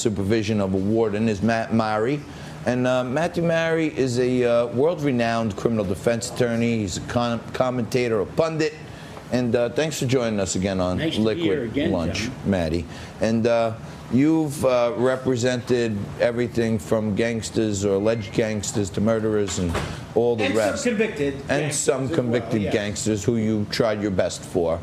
supervision of a warden is Matt Murray. And Matthew Murray is a world-renowned criminal defense attorney. He's a commentator, a pundit. And thanks for joining us again on Liquid Lunch, John. Matty. And you've represented everything from gangsters or alleged gangsters to murderers and all the rest. Some convicted gangsters who you tried your best for.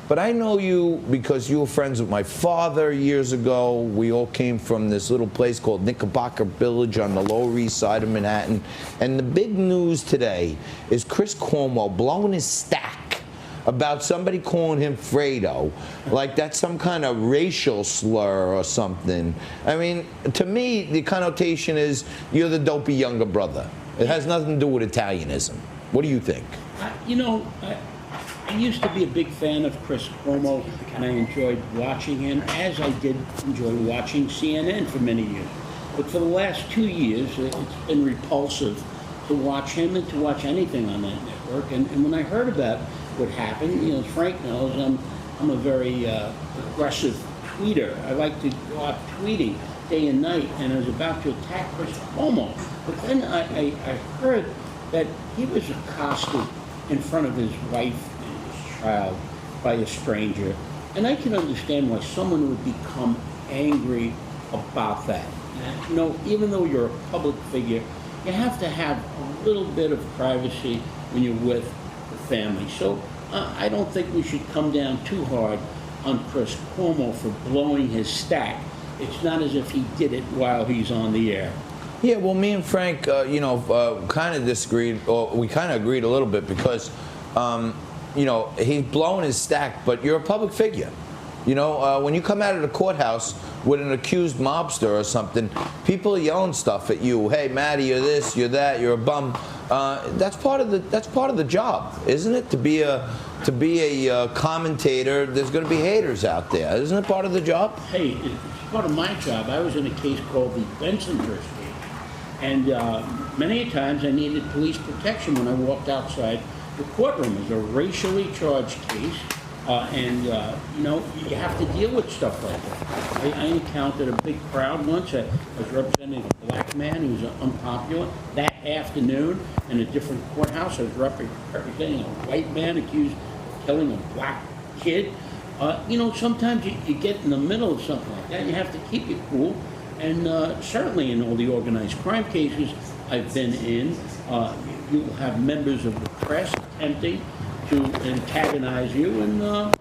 But I know you because you were friends with my father years ago. We all came from this little place called Knickerbocker Village on the Lower East Side of Manhattan. And the big news today is Chris Cuomo blowing his stack about somebody calling him Fredo, like that's some kind of racial slur or something. I mean, to me, the connotation is you're the dopey younger brother. It has nothing to do with Italianism. What do you think? I used to be a big fan of Chris Cuomo, and I enjoyed watching him, as I did enjoy watching CNN for many years. But for the last 2 years, it's been repulsive to watch him and to watch anything on that network. And when I heard about what happened, as Frank knows, I'm a very aggressive tweeter. I like to go out tweeting day and night, and I was about to attack Chris Cuomo. But then I heard that he was accosted in front of his wife and his child by a stranger. And I can understand why someone would become angry about that. Even though you're a public figure, you have to have a little bit of privacy when you're with the family. So I don't think we should come down too hard on Chris Cuomo for blowing his stack. It's not as if he did it while he's on the air. Yeah, well, me and Frank, kind of disagreed, or we kind of agreed a little bit because, he's blowing his stack, but you're a public figure. When you come out of the courthouse with an accused mobster or something, people are yelling stuff at you. Hey, Matty, you're this, you're that, you're a bum. That's part of the job, isn't it? To be a commentator, there's going to be haters out there. Isn't it part of the job? Hey, it's part of my job. I was in a case called the Bensonhurst case, and many times I needed police protection when I walked outside the courtroom. It was a racially charged case. You have to deal with stuff like that. I encountered a big crowd once. I was representing a black man who was unpopular. That afternoon, in a different courthouse, I was representing a white man accused of killing a black kid. Sometimes you get in the middle of something like that, and you have to keep it cool. And certainly in all the organized crime cases I've been in, you will have members of the press attempting to antagonize you, and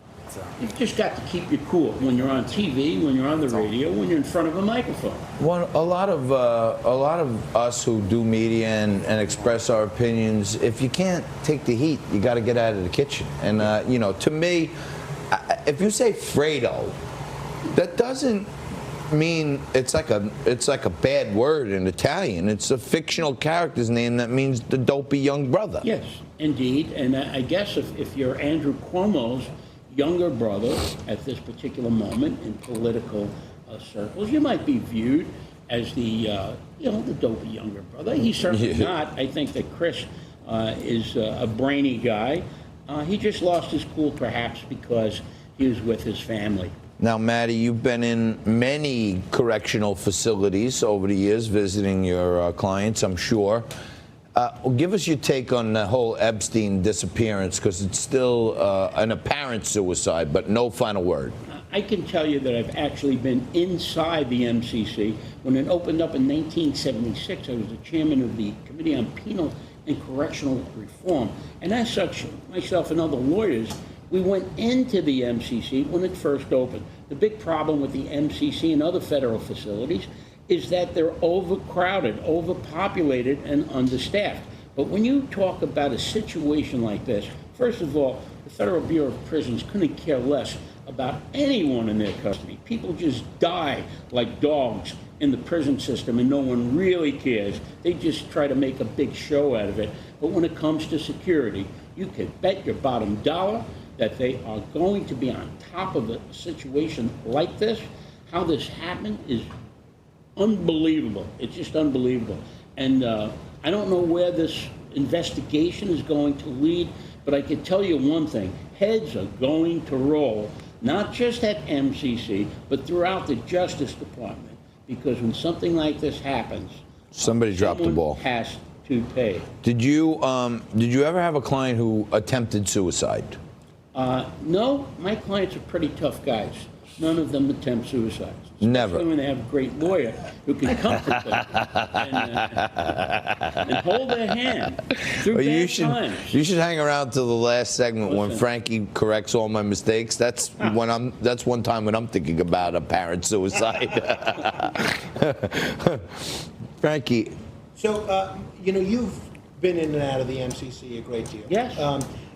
you've just got to keep you cool when you're on TV, when you're on the radio, when you're in front of a microphone. Well, a lot of us who do media and express our opinions, if you can't take the heat, you got to get out of the kitchen. And to me, if you say Fredo, that doesn't mean it's like a bad word in Italian. It's a fictional character's name that means the dopey young brother. Yes, indeed. And I guess if you're Andrew Cuomo's younger brother at this particular moment in political circles, you might be viewed as the dopey younger brother. He's certainly not. I think that Chris is a brainy guy. He just lost his cool, perhaps because he was with his family. Now, Matty, you've been in many correctional facilities over the years, visiting your clients, I'm sure. Give us your take on the whole Epstein disappearance, because it's still an apparent suicide, but no final word. I can tell you that I've actually been inside the MCC. When it opened up in 1976, I was the chairman of the Committee on Penal and Correctional Reform. And as such, myself and other lawyers, we went into the MCC when it first opened. The big problem with the MCC and other federal facilities is that they're overcrowded, overpopulated, and understaffed. But when you talk about a situation like this, first of all, the Federal Bureau of Prisons couldn't care less about anyone in their custody. People just die like dogs in the prison system, and no one really cares. They just try to make a big show out of it. But when it comes to security, you could bet your bottom dollar that they are going to be on top of a situation like this. How this happened is unbelievable. It's just unbelievable. And I don't know where this investigation is going to lead, but I can tell you one thing. Heads are going to roll not just at MCC, but throughout the Justice Department, because when something like this happens, Somebody dropped the someone ball. has to pay. Did you ever have a client who attempted suicide? No, my clients are pretty tough guys. None of them attempt suicide. Never. Especially when they have a great lawyer who can comfort them and hold their hand through Well, bad times. you should hang around till the last segment when Frankie corrects all my mistakes. That's one time when I'm thinking about apparent suicide. Frankie. So, you've been in and out of the MCC a great deal. Yes.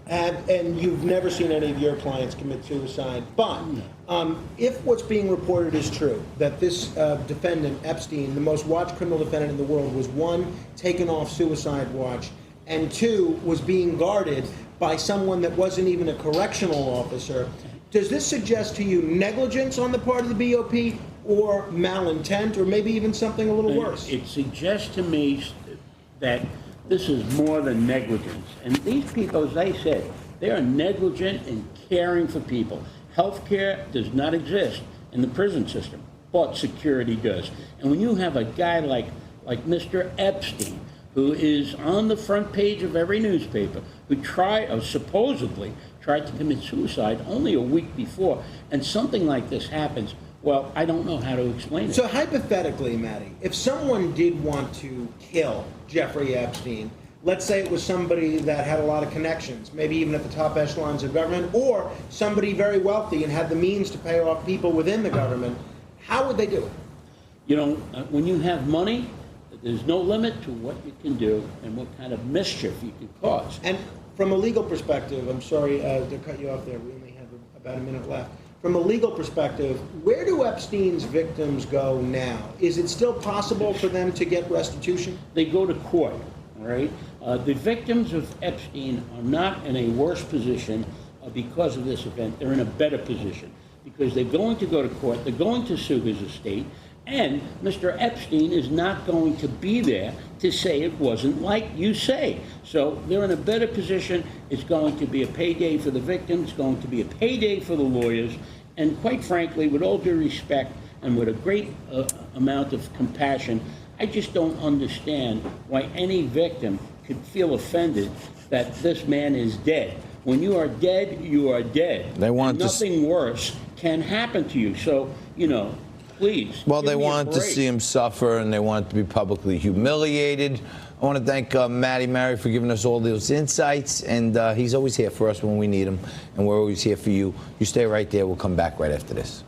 And you've never seen any of your clients commit suicide. But if what's being reported is true, that this defendant, Epstein, the most watched criminal defendant in the world, was one, taken off suicide watch, and two, was being guarded by someone that wasn't even a correctional officer, does this suggest to you negligence on the part of the BOP or malintent, or maybe even something a little worse? It suggests to me that this is more than negligence. And these people, as I said, they are negligent in caring for people. Healthcare does not exist in the prison system, but security does. And when you have a guy like Mr. Epstein, who is on the front page of every newspaper, who supposedly tried to commit suicide only a week before, and something like this happens, well, I don't know how to explain it. So hypothetically, Matty, if someone did want to kill Jeffrey Epstein, let's say it was somebody that had a lot of connections, maybe even at the top echelons of government, or somebody very wealthy and had the means to pay off people within the government, how would they do it? When you have money, there's no limit to what you can do and what kind of mischief you can cause. And from a legal perspective, I'm sorry to cut you off there, we only have about a minute left. From a legal perspective, where do Epstein's victims go now? Is it still possible for them to get restitution? They go to court, all right? The victims of Epstein are not in a worse position because of this event. They're in a better position because they're going to go to court, they're going to sue his estate, and Mr. Epstein is not going to be there to say it wasn't like you say. So they're in a better position. It's going to be a payday for the victims, it's going to be a payday for the lawyers, and quite frankly, with all due respect and with a great amount of compassion, I just don't understand why any victim could feel offended that this man is dead. When you are dead, you are dead. They want and nothing worse can happen to you. So, please. Well, they wanted to see him suffer, and they wanted to be publicly humiliated. I want to thank Matty Mary for giving us all those insights, and he's always here for us when we need him, and we're always here for you. You stay right there. We'll come back right after this.